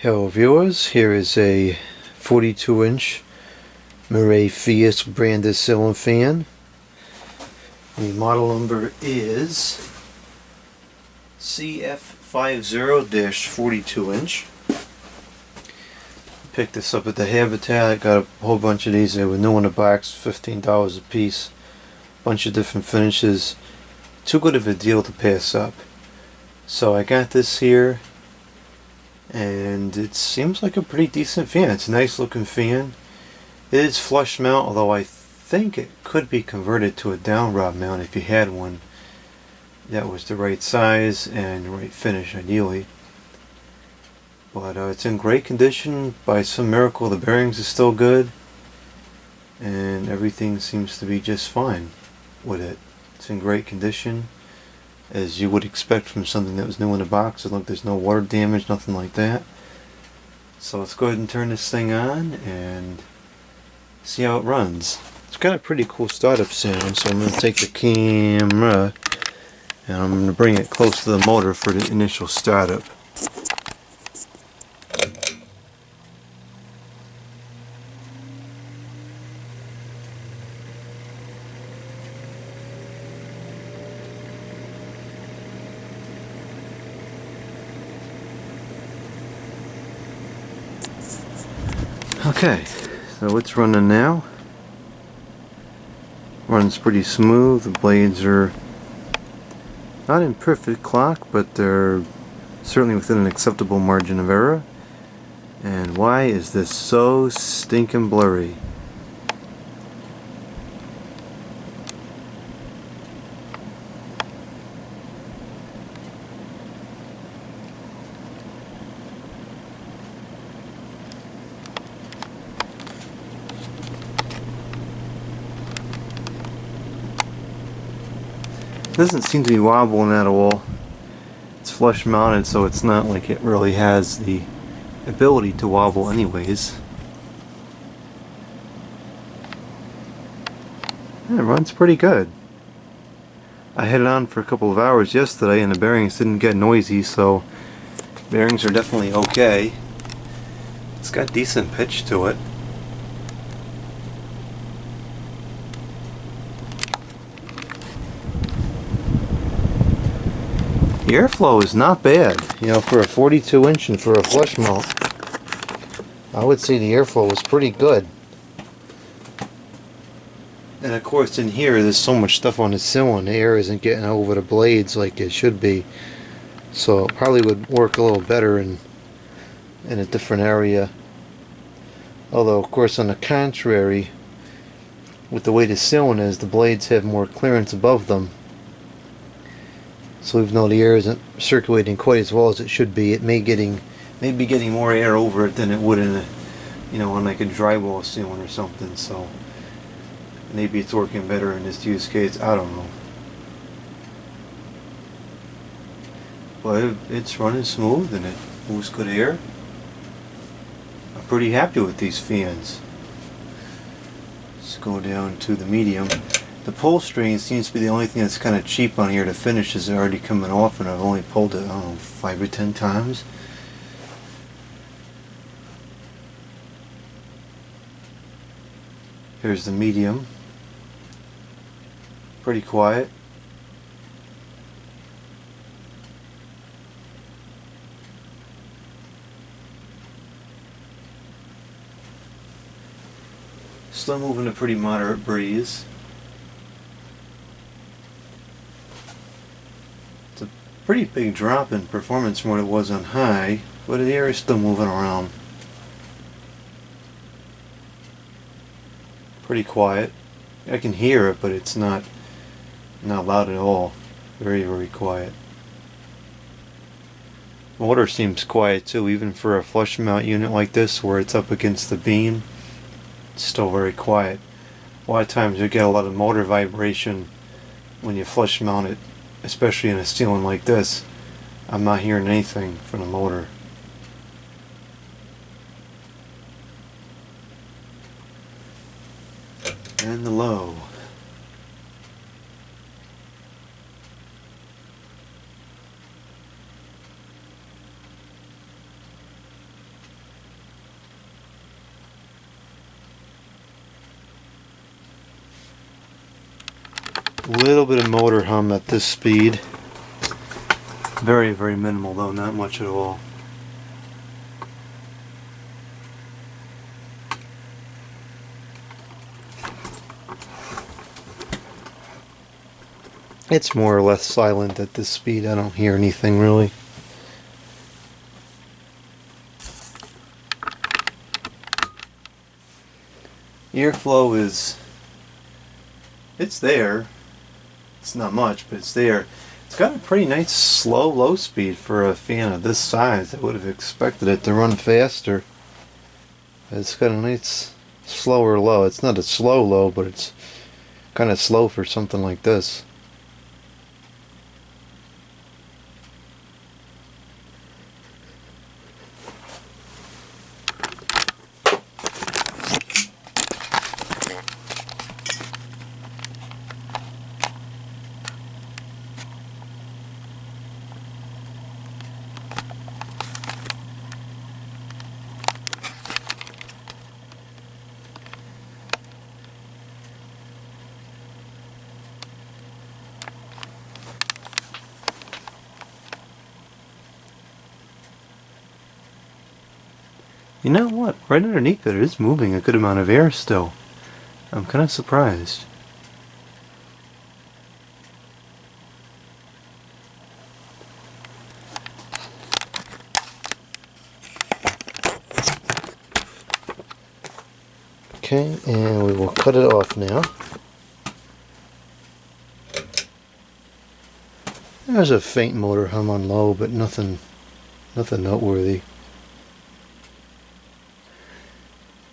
Hello viewers, here is a 42-inch Feiss branded ceiling fan. The model number is CF50-42 Picked this up at the Habitat. Got a whole bunch of these. They were new in the box, $15 a piece. Bunch of different finishes. Too good of a deal to pass up. So I got this here, and it seems like a pretty decent fan. It's a nice looking fan. It is flush mount, although I think it could be converted to a down rod mount if you had one that was the right size and the right finish ideally. But it's in great condition. By some miracle the bearings are still good, and everything seems to be just fine with it. It's in great condition, as you would expect from something that was new in the box. Look, there's no water damage, nothing like that. So let's go ahead and turn this thing on and see how it runs. It's got a pretty cool startup sound, so I'm going to take the camera and I'm going to bring it close to the motor for the initial startup. Okay, so it's running now. Runs pretty smooth. The blades are not in perfect clock, but they're certainly within an acceptable margin of error. And why is this so stinking blurry? It doesn't seem to be wobbling at all. It's flush mounted, so it's not like it really has the ability to wobble anyways. Yeah, it runs pretty good. I had it on for a couple of hours yesterday and the bearings didn't get noisy, so bearings are definitely okay. It's got decent pitch to it. The airflow is not bad, you know, for a 42-inch and for a flush mount. I would say the airflow was pretty good. And of course in here there's so much stuff on the ceiling, the air isn't getting over the blades like it should be. So it probably would work a little better in a different area. Although of course on the contrary, with the way the ceiling is, the blades have more clearance above them. So even though the air isn't circulating quite as well as it should be, it may be getting more air over it than it would in a, you know, on like a drywall ceiling or something. So maybe it's working better in this use case. I don't know. But it's running smooth and it moves good air. I'm pretty happy with these fans. Let's go down to the medium. The pull string seems to be the only thing that's kind of cheap on here. The finishes are already coming off and I've only pulled it, I don't know, 5 or 10 times. Here's the medium. Pretty quiet. Still moving a pretty moderate breeze. It's a pretty big drop in performance from what it was on high, but the air is still moving around. Pretty quiet. I can hear it, but it's not loud at all. Very, very quiet. Motor seems quiet too, even for a flush mount unit like this where it's up against the beam. It's still very quiet. A lot of times you get a lot of motor vibration when you flush mount it, especially in a ceiling like this. I'm not hearing anything from the motor. And the low. Little bit of motor hum at this speed. Very, very minimal though, not much at all. It's more or less silent at this speed. I don't hear anything really. Airflow it's there. It's not much, but it's there. It's got a pretty nice slow low speed for a fan of this size. I would have expected it to run faster. It's got a nice slower low. It's not a slow low, but it's kind of slow for something like this. You know what? Right underneath it is moving a good amount of air still. I'm kind of surprised. Okay, and we will cut it off now. There's a faint motor hum on low, but nothing noteworthy.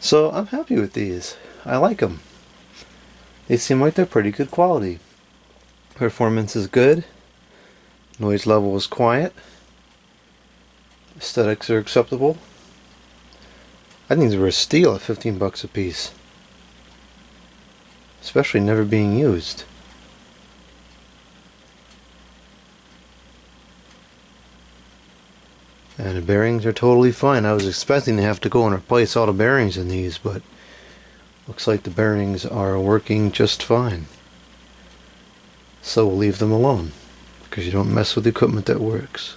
So I'm happy with these. I like them. They seem like they're pretty good quality. Performance is good. Noise level is quiet. Aesthetics are acceptable. I think these were a steal at 15 bucks a piece. Especially never being used. And the bearings are totally fine. I was expecting to have to go and replace all the bearings in these, but looks like the bearings are working just fine. So we'll leave them alone, because you don't mess with equipment that works.